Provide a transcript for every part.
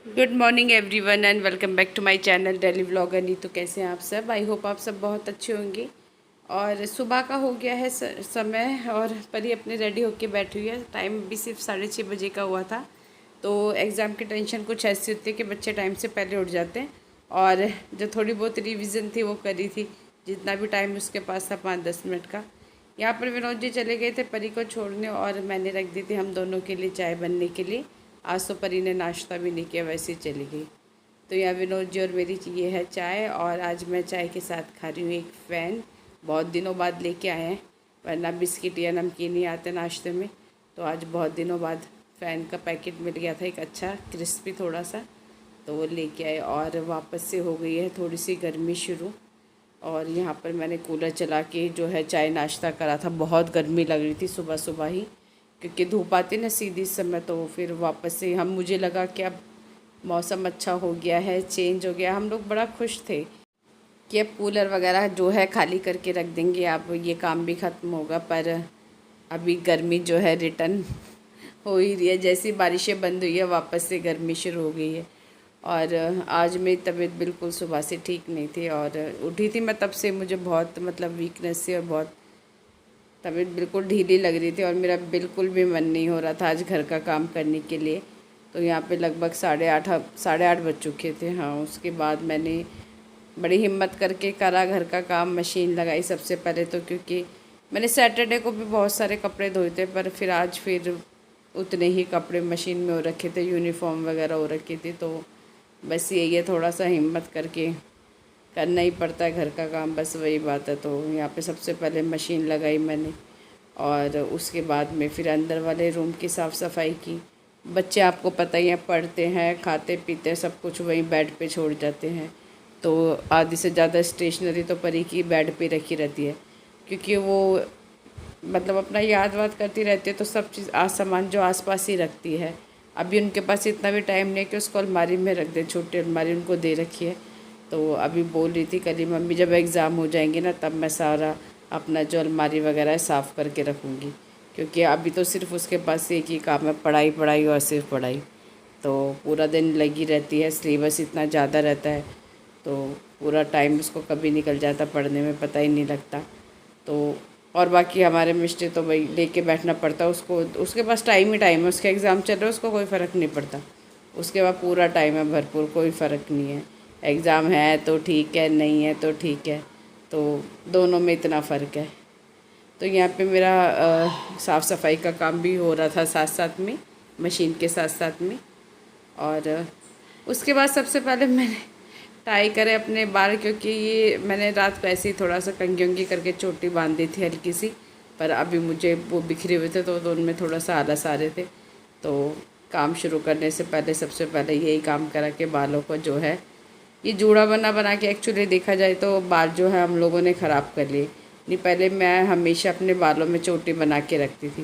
Good morning everyone and welcome back to my channel daily vlogger Neetu. कैसे हैं आप सब? आई होप आप सब बहुत अच्छे होंगे। और सुबह का हो गया है समय और परी अपने रेडी होके बैठी हुई है। टाइम भी सिर्फ 6:30 बजे का हुआ था। तो एग्ज़ाम की टेंशन कुछ ऐसी होती है कि बच्चे टाइम से पहले उठ जाते हैं। और जो थोड़ी बहुत रिविज़न थी वो करी थी, जितना भी टाइम उसके पास था 5-10 मिनट का। यहाँ पर विनोद जी चले गए थे परी को छोड़ने और मैंने रख दी थी हम दोनों के लिए चाय बनने के लिए। आज तो परी ने नाश्ता भी नहीं किया, वैसे ही चली गई। तो यहाँ विनोद जी और मेरी ये है चाय, और आज मैं चाय के साथ खा रही हूँ एक फ़ैन। बहुत दिनों बाद लेके आए हैं, वरना बिस्किट या नमकीन नहीं आते नाश्ते में। तो आज बहुत दिनों बाद फ़ैन का पैकेट मिल गया था, एक अच्छा क्रिस्पी थोड़ा सा, तो वो लेके आए। और वापस से हो गई है थोड़ी सी गर्मी शुरू। और यहाँ पर मैंने कूलर चला के जो है चाय नाश्ता करा था। बहुत गर्मी लग रही थी सुबह सुबह ही, क्योंकि धूप आती ना सीधी इस समय। तो फिर वापस से मुझे लगा कि अब मौसम अच्छा हो गया है, चेंज हो गया। हम लोग बड़ा खुश थे कि अब कूलर वगैरह जो है खाली करके रख देंगे, अब ये काम भी ख़त्म होगा। पर अभी गर्मी जो है रिटर्न हो ही रही है। जैसी बारिशें बंद हुई है वापस से गर्मी शुरू हो गई है। और आज मेरी तबीयत बिल्कुल सुबह से ठीक नहीं थी, और उठी थी मैं तब से मुझे बहुत मतलब वीकनेस थी और बहुत तबीयत बिल्कुल ढीली लग रही थी। और मेरा बिल्कुल भी मन नहीं हो रहा था आज घर का काम करने के लिए। तो यहाँ पे लगभग 8:30 बज चुके थे। हाँ, उसके बाद मैंने बड़ी हिम्मत करके करा घर का काम। मशीन लगाई सबसे पहले तो, क्योंकि मैंने सैटरडे को भी बहुत सारे कपड़े धोए थे, पर फिर आज फिर उतने ही कपड़े मशीन में हो रखे थे, यूनिफॉर्म वगैरह हो रखी थी। तो बस यही है, थोड़ा सा हिम्मत करके करना ही पड़ता है घर का काम, बस वही बात है। तो यहाँ पे सबसे पहले मशीन लगाई मैंने, और उसके बाद में फिर अंदर वाले रूम की साफ़ सफाई की। बच्चे आपको पता ही है, पढ़ते हैं, खाते पीते हैं, सब कुछ वहीं बेड पे छोड़ जाते हैं। तो आधी से ज़्यादा स्टेशनरी तो परी की बेड पे रखी रहती है, क्योंकि वो मतलब अपना याद वाद करती रहती है। तो सब चीज़ सामान जो आसपास ही रखती है। अभी उनके पास इतना भी टाइम नहीं है कि उसको अलमारी में रख दे, छोटी अलमारी उनको दे रखी है। तो अभी बोल रही थी कल ही मम्मी जब एग्ज़ाम हो जाएंगे ना, तब मैं सारा अपना जो अलमारी वगैरह है साफ़ करके रखूँगी। क्योंकि अभी तो सिर्फ उसके पास एक ही काम है, पढ़ाई पढ़ाई और सिर्फ पढ़ाई। तो पूरा दिन लगी रहती है, सिलेबस इतना ज़्यादा रहता है, तो पूरा टाइम उसको कभी निकल जाता पढ़ने में, पता ही नहीं लगता। तो और बाकी हमारे मिस्टर तो भाई लेके बैठना पड़ता है उसको, उसके पास टाइम ही टाइम है। उसके एग्ज़ाम चल रहे हैं, उसको कोई फ़र्क नहीं पड़ता। उसके बाद पूरा टाइम है भरपूर, कोई फ़र्क नहीं है। एग्ज़ाम है तो ठीक है, नहीं है तो ठीक है। तो दोनों में इतना फ़र्क है। तो यहाँ पे मेरा साफ़ सफाई का काम भी हो रहा था साथ साथ में, मशीन के साथ साथ में। और उसके बाद सबसे पहले मैंने टाई करे अपने बाल, क्योंकि ये मैंने रात को ऐसे ही थोड़ा सा कंघी उंगी करके चोटी बांध दी थी हल्की सी। पर अभी मुझे वो बिखरे हुए थे, तो उनमें थोड़ा सा आलस आ रहे थे। तो काम शुरू करने से पहले सबसे पहले यही काम करा के बालों को जो है, ये जूड़ा बना बना के एक्चुअली देखा जाए तो बाल जो है हम लोगों ने ख़राब कर लिए। नहीं, पहले मैं हमेशा अपने बालों में चोटी बना के रखती थी,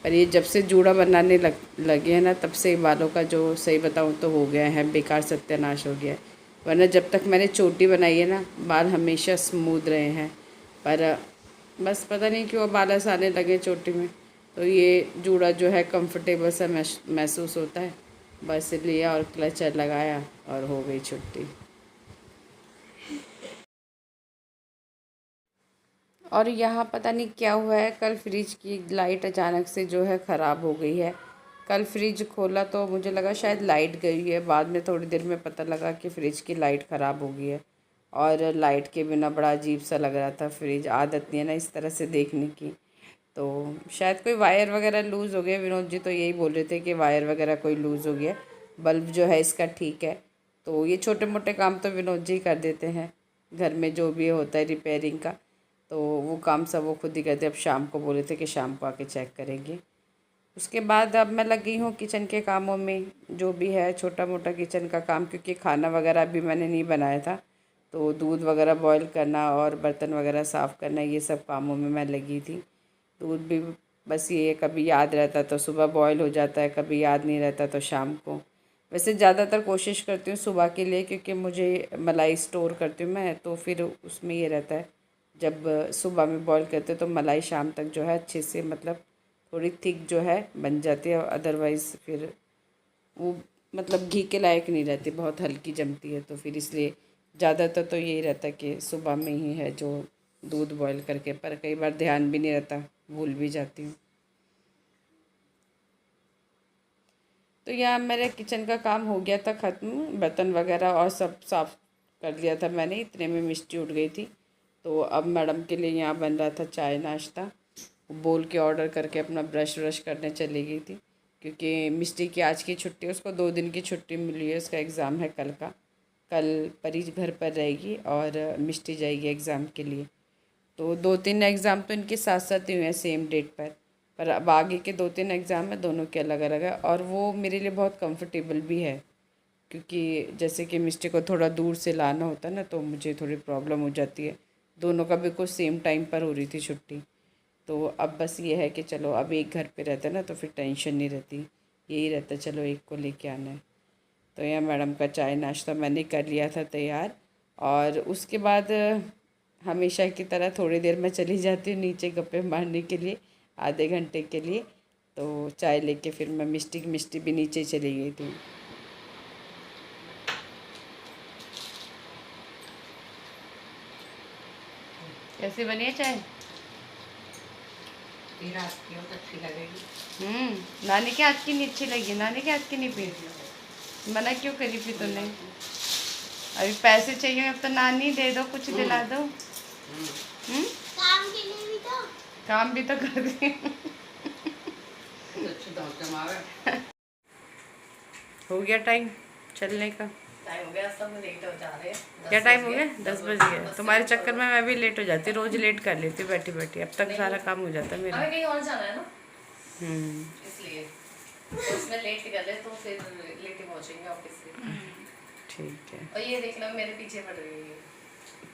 पर ये जब से जूड़ा बनाने लगे हैं ना, तब से बालों का जो सही बताऊँ तो हो गया है बेकार, सत्यानाश हो गया है। वरना जब तक मैंने चोटी बनाई है ना, बाल हमेशा स्मूथ रहे हैं। पर बस पता नहीं क्यों अब आलस आने लगे चोटी में। तो ये जूड़ा जो है कंफर्टेबल सा महसूस होता है, बस लिया और क्लचर लगाया और हो गई छुट्टी। और यहाँ पता नहीं क्या हुआ है, कल फ्रिज की लाइट अचानक से जो है ख़राब हो गई है। कल फ्रिज खोला तो मुझे लगा शायद लाइट गई है, बाद में थोड़ी देर में पता लगा कि फ्रिज की लाइट ख़राब हो गई है। और लाइट के बिना बड़ा अजीब सा लग रहा था फ्रिज, आदत नहीं है ना इस तरह से देखने की। तो शायद कोई वायर वगैरह लूज़ हो गया। विनोद जी तो यही बोल रहे थे कि वायर वगैरह कोई लूज़ हो गया। बल्ब जो है इसका ठीक है। तो ये छोटे मोटे काम तो विनोद जी कर देते हैं, घर में जो भी होता है रिपेयरिंग का। तो वो काम सब वो खुद ही करते। अब शाम को बोले थे कि शाम को आके चेक करेंगे। उसके बाद अब मैं लगी हूँ किचन के कामों में, जो भी है छोटा मोटा किचन का काम, क्योंकि खाना वगैरह भी मैंने नहीं बनाया था। तो दूध वगैरह बॉईल करना और बर्तन वगैरह साफ़ करना, ये सब कामों में मैं लगी थी। दूध भी बस ये कभी याद रहता तो सुबह बॉईल हो जाता है, कभी याद नहीं रहता तो शाम को। वैसे ज़्यादातर कोशिश करती हूँ सुबह के लिए, क्योंकि मुझे मलाई स्टोर करती हूँ मैं, तो फिर उसमें ये रहता है जब सुबह में बॉईल करते तो मलाई शाम तक जो है अच्छे से मतलब थोड़ी थिक जो है बन जाती है। अदरवाइज़ फिर वो मतलब घी के लायक नहीं रहती, बहुत हल्की जमती है। तो फिर इसलिए ज़्यादातर तो यही रहता कि सुबह में ही है जो दूध बॉईल करके, पर कई बार ध्यान भी नहीं रहता, भूल भी जाती हूँ। तो यहाँ मेरे किचन का काम हो गया था ख़त्म, बर्तन वगैरह और सब साफ़ कर दिया था मैंने, इतने में मिष्टी उठ गई थी। तो अब मैडम के लिए यहाँ बन रहा था चाय नाश्ता। बोल के ऑर्डर करके अपना ब्रश व्रश करने चली गई थी, क्योंकि मिष्टी की आज की छुट्टी, उसको 2 दिन की छुट्टी मिली है, उसका एग्ज़ाम है कल का। कल परी घर पर रहेगी और मिष्टी जाएगी एग्ज़ाम के लिए। तो 2-3 एग्ज़ाम तो इनके साथ साथ ही हुए हैं सेम डेट पर अब आगे के 2-3 एग्ज़ाम है, दोनों के अलग अलग है। और वो मेरे लिए बहुत कंफर्टेबल भी है, क्योंकि जैसे कि मिस्टी को थोड़ा दूर से लाना होता है ना, तो मुझे थोड़ी प्रॉब्लम हो जाती है। दोनों का बिल्कुल सेम टाइम पर हो रही थी छुट्टी। तो अब बस ये है कि चलो अब एक घर पे रहता है ना, तो फिर टेंशन नहीं रहती, यही रहता है चलो एक को लेके आना है। तो यहाँ मैडम का चाय नाश्ता मैंने कर लिया था तैयार। और उसके बाद हमेशा की तरह थोड़ी देर मैं चली जाती हूँ नीचे गप्पे मारने के लिए, आधे घंटे के लिए। तो चाय लेके फिर मैं मिष्टी भी नीचे चली गई थी। कैसे बनी है चाय? अच्छी लगेगी। नानी के हाथ की नहीं अच्छी लगी? नानी के हाथ की नहीं पी? मना क्यों करी फिर तूने? अभी पैसे चाहिए, अब तो नानी दे दो, कुछ दिला दो। काम के लिए भी तो काम भी तो कर दी। हो गया टाइम चलने का? टाइम हो गया, सब लेट हो जा रहे हैं। क्या टाइम हो गया? 10 बज गया। तुम्हारे चक्कर में मैं भी लेट हो जाती, रोज लेट कर लेती हूँ बैठी बैठी। अब तक सारा काम हो जाता है मेरा। हमें कहीं और जाना है ना, इसलिए उसमें लेट कर ले तो फिर लेट ही पहुंचेंगे ऑफिस से। ठीक है। और ये देखना मेरे पीछे पड़ रही है।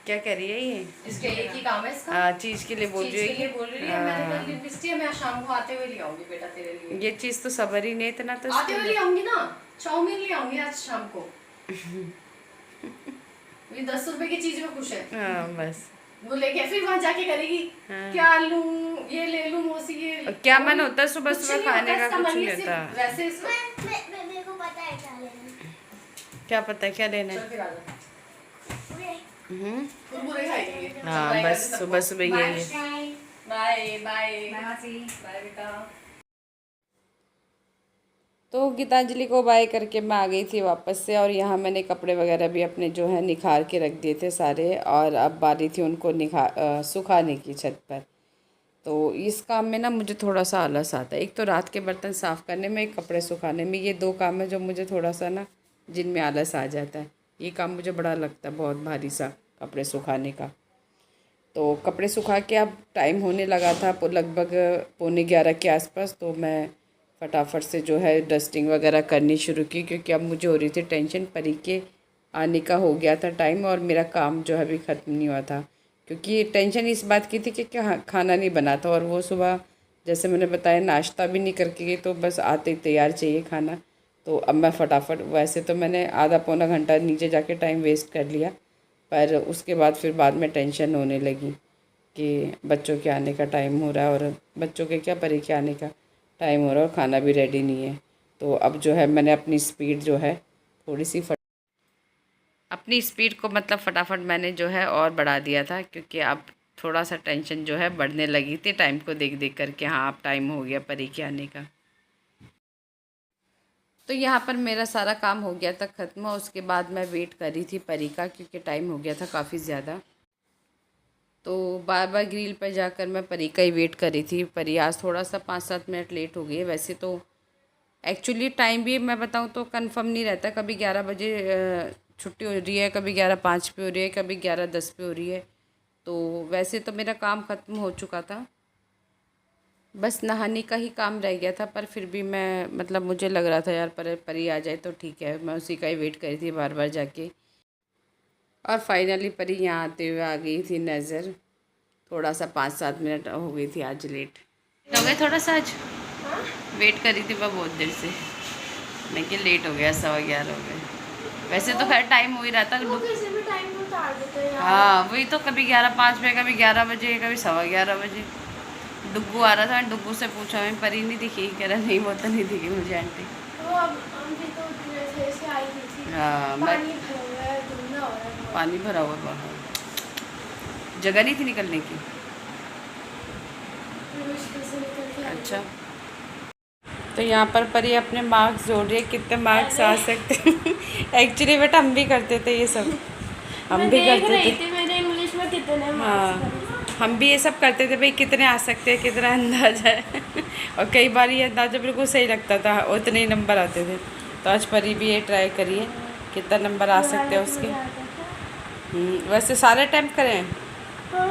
क्या कह रही है ये? इसके एक ही काम है इसका। हाँ, चीज़ के लिए बोल रही है। चीज़ के लिए बोल रही है। मैंने कल लिपस्टिक है, मैं शाम को आते हुए ले आऊंगी बेटा तेरे लिए। ये चीज़ तो सबर ही नहीं इतना, तो आते हुए ले आऊंगी ना, चाउमीन ले आऊंगी आज शाम को। ये 10 रुपए की चीज में खुश है। हाँ बस। वो लेके फिर वहाँ जाके करेगी क्या लूं, ये ले लूं मौसी, ये क्या मन होता है सुबह सुबह खाने का? कुछ नहीं होता। वैसे मेरे को पता है क्या लेना है। क्या पता है क्या लेना है? कुरकुरे खाएंगे। हाँ बस सुबह सुबह यही है। बाय बाय बाय बेटा। तो गीतांजलि को बाय करके मैं आ गई थी वापस से, और यहाँ मैंने कपड़े वगैरह भी अपने जो है निखार के रख दिए थे सारे, और अब बारी थी उनको सुखाने की छत पर। तो इस काम में ना मुझे थोड़ा सा आलस आता है। एक तो रात के बर्तन साफ़ करने में, एक कपड़े सुखाने में, ये 2 काम है जो मुझे थोड़ा सा ना जिनमें आलस आ जाता है। ये काम मुझे बड़ा लगता है, बहुत भारी सा, कपड़े सुखाने का। तो कपड़े सुखा के अब टाइम होने लगा था लगभग 11:45 के आसपास। तो मैं फटाफट से जो है डस्टिंग वगैरह करनी शुरू की, क्योंकि अब मुझे हो रही थी टेंशन, परी के आने का हो गया था टाइम और मेरा काम जो है अभी ख़त्म नहीं हुआ था। क्योंकि टेंशन इस बात की थी कि क्या खाना नहीं बना था, और वो सुबह जैसे मैंने बताया नाश्ता भी नहीं करके गई, तो बस आते ही तैयार चाहिए खाना। तो अब मैं फटाफट, वैसे तो मैंने आधा पौना घंटा नीचे जाके टाइम वेस्ट कर लिया, पर उसके बाद फिर बाद में टेंशन होने लगी कि बच्चों के आने का टाइम हो रहा है, और बच्चों के क्या, परी के आने का टाइम हो रहा है, और खाना भी रेडी नहीं है। तो अब जो है मैंने अपनी स्पीड जो है थोड़ी सी अपनी स्पीड को मतलब फटाफट मैंने जो है और बढ़ा दिया था, क्योंकि अब थोड़ा सा टेंशन जो है बढ़ने लगी थी टाइम को देख देख कर के। हाँ अब टाइम हो गया परी के आने का। तो यहाँ पर मेरा सारा काम हो गया था ख़त्म, और उसके बाद मैं वेट कर रही थी परी का, क्योंकि टाइम हो गया था काफ़ी ज़्यादा। तो बार बार ग्रिल पर जाकर मैं परी का ही वेट कर रही थी। परी आज थोड़ा सा 5-7 मिनट लेट हो गई है। वैसे तो एक्चुअली टाइम भी मैं बताऊँ तो कंफर्म नहीं रहता, कभी 11 बजे छुट्टी हो रही है, कभी 11:05 पे हो रही है, कभी 11:10 पे हो रही है। तो वैसे तो मेरा काम ख़त्म हो चुका था, बस नहाने का ही काम रह गया था। पर फिर भी मैं मतलब मुझे लग रहा था यार परी आ जाए तो ठीक है, मैं उसी का ही वेट कर रही थी बार बार जाके। और फाइनली परी यहाँ आते हुए आ गई थी नज़र। थोड़ा सा 5-7 मिनट हो गई थी आज लेट हो गए थोड़ा सा। आज वेट कर रही थी मैं बहुत देर से, मैं कि लेट हो गया, 11:15 हो गए। वैसे तो खैर टाइम हो ही रहा था। हाँ वही तो, कभी 11:05 पे, कभी 11 बजे, कभी 11:15 बजे। डुग्गू आ रहा था, डुग्गू से पूछा, मैं परी नहीं दिखी? कह रहा नहीं वो तो नहीं दिखी मुझे आंटी। हाँ मैं पानी भरा हुआ है, गंदा हो रहा है बहुत। पानी भरा हुआ बाहर, जगह नहीं थी निकलने की। मुश्किल से निकल के आई अच्छा, तो यहाँ पर परी अपने मार्क्स जोड़ रही है, कितने मार्क्स आ सकते हैं। एक्चुअली बेटा हम भी करते थे ये सब, हम मैं भी देख करते रही थे। थी मेरे इंग्लिश में कितने मार्क्स हाँ हम भी ये सब करते थे भाई, कितने आ सकते हैं, कितना अंदाजा है। और कई बार ये अंदाजा बिल्कुल सही लगता था, उतने ही नंबर आते थे। तो आज परी भी ये ट्राई करिए कितना नंबर आ सकते हैं उसके। वैसे सारे अटैम्प्ट करें हैं? हाँ,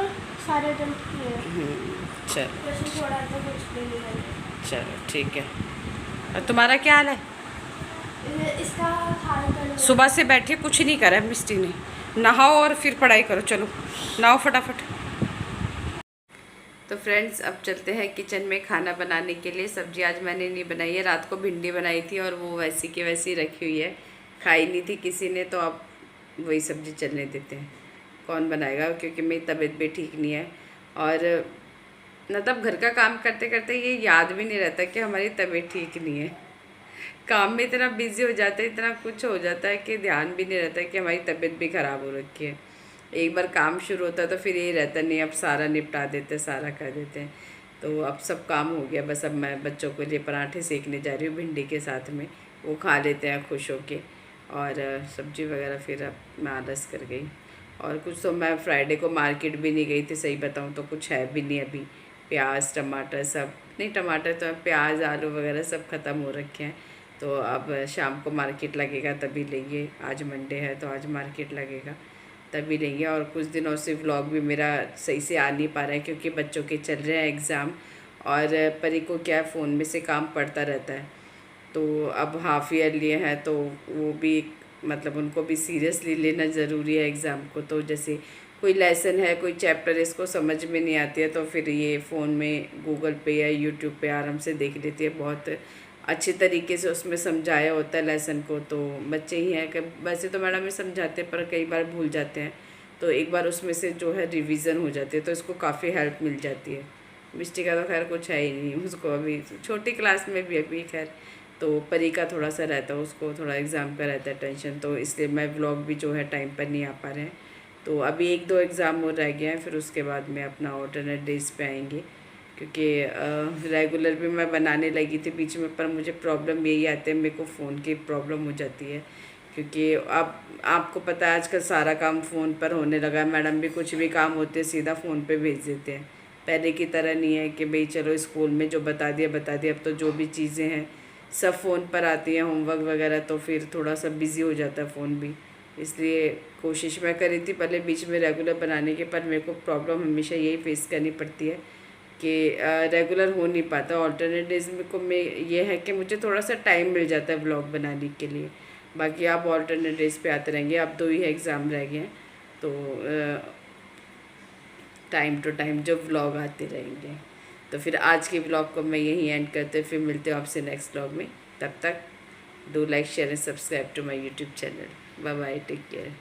सारे अटेम्प्ट किए हैं। चलो वैसे थोड़ा तो कुछ भी नहीं है। चलो ठीक है। और तुम्हारा क्या हाल है? इसका हाल कर सुबह से बैठे कुछ नहीं करा है मिस्टी ने, नहाओ और फिर पढ़ाई करो, चलो नहाओ फटाफट। तो फ्रेंड्स अब चलते हैं किचन में खाना बनाने के लिए। सब्जी आज मैंने नहीं बनाई है, रात को भिंडी बनाई थी और वो वैसी की वैसी रखी हुई है, खाई नहीं थी किसी ने, तो अब वही सब्जी चलने देते हैं। कौन बनाएगा, क्योंकि मेरी तबीयत भी ठीक नहीं है। और मतलब घर का काम करते करते ये याद भी नहीं रहता कि हमारी तबीयत ठीक नहीं है। काम में इतना बिजी हो जाता है, इतना कुछ हो जाता है कि ध्यान भी नहीं रहता है कि हमारी तबीयत भी ख़राब हो रखी है। एक बार काम शुरू होता है तो फिर यही रहता नहीं, अब सारा निपटा देते, सारा कर देते हैं। तो अब सब काम हो गया, बस अब मैं बच्चों के लिए पराठे सेकने जा रही हूँ भिंडी के साथ में, वो खा लेते हैं खुश होके। और सब्जी वगैरह फिर अब मैं आलस कर गई। और कुछ तो मैं फ्राइडे को मार्केट भी नहीं गई थी, सही बताऊँ तो कुछ है भी नहीं अभी। प्याज टमाटर सब नहीं, टमाटर तो प्याज आलू वगैरह सब ख़त्म हो रखे हैं। तो अब शाम को मार्केट लगेगा तभी लेंगे, आज मंडे है तो आज मार्केट लगेगा तभी लेंगे। और कुछ दिनों से व्लॉग भी मेरा सही से आ नहीं पा रहा है क्योंकि बच्चों के चल रहे हैं एग्ज़ाम, और परी को क्या है फ़ोन में से काम पड़ता रहता है। तो अब हाफ ईयर लिए हैं तो वो भी मतलब उनको भी सीरियसली लेना ज़रूरी है एग्ज़ाम को। तो जैसे कोई लेसन है, कोई चैप्टर इसको समझ में नहीं आती है तो फिर ये फ़ोन में गूगल पे या यूट्यूब पे आराम से देख लेती है, बहुत अच्छे तरीके से उसमें समझाया होता है लेसन को। तो बच्चे ही हैं कि वैसे तो मैडम ही समझाते हैं पर कई बार भूल जाते हैं, तो एक बार उसमें से जो है रिवीज़न हो जाती है तो इसको काफ़ी हेल्प मिल जाती है। मिस्टी का तो खैर कुछ है ही नहीं, उसको अभी छोटी क्लास में भी अभी खैर, तो परी का थोड़ा सा रहता है, उसको थोड़ा एग्ज़ाम का रहता है टेंशन, तो इसलिए मैं व्लॉग भी जो है टाइम पर नहीं आ पा रहे हैं। तो अभी 1-2 एग्ज़ाम और रह गए हैं, फिर उसके बाद में अपना ऑल्टरनेट डेज़ पे आएंगे। क्योंकि रेगुलर भी मैं बनाने लगी थी बीच में, पर मुझे प्रॉब्लम यही आती है, मेरे को फ़ोन की प्रॉब्लम हो जाती है। क्योंकि अब आपको पता है आजकल सारा काम फ़ोन पर होने लगा है, मैडम भी कुछ भी काम होते हैं सीधा फ़ोन पे भेज देते हैं। पहले की तरह नहीं है कि भाई चलो स्कूल में जो बता दिया बता दिया, अब तो जो भी चीज़ें हैं सब फ़ोन पर आती हैं, होमवर्क वगैरह, तो फिर थोड़ा सा बिज़ी हो जाता है फ़ोन भी। इसलिए कोशिश मैं करी थी पहले बीच में रेगुलर बनाने की, पर मेरे को प्रॉब्लम हमेशा यही फेस करनी पड़ती है कि रेगुलर हो नहीं पाता। ऑल्टरनेट डेज में को मैं ये है कि मुझे थोड़ा सा टाइम मिल जाता है व्लॉग बनाने के लिए। बाकी आप ऑल्टरनेट डेज पे आते रहेंगे, अब 2 ही एग्ज़ाम रह गए हैं तो टाइम टू टाइम जो व्लॉग आते रहेंगे। तो फिर आज के व्लॉग को मैं यहीं एंड करते, फिर मिलते हो आपसे नेक्स्ट व्लॉग में। तब तक do like share and subscribe to my YouTube channel. Bye bye, take care.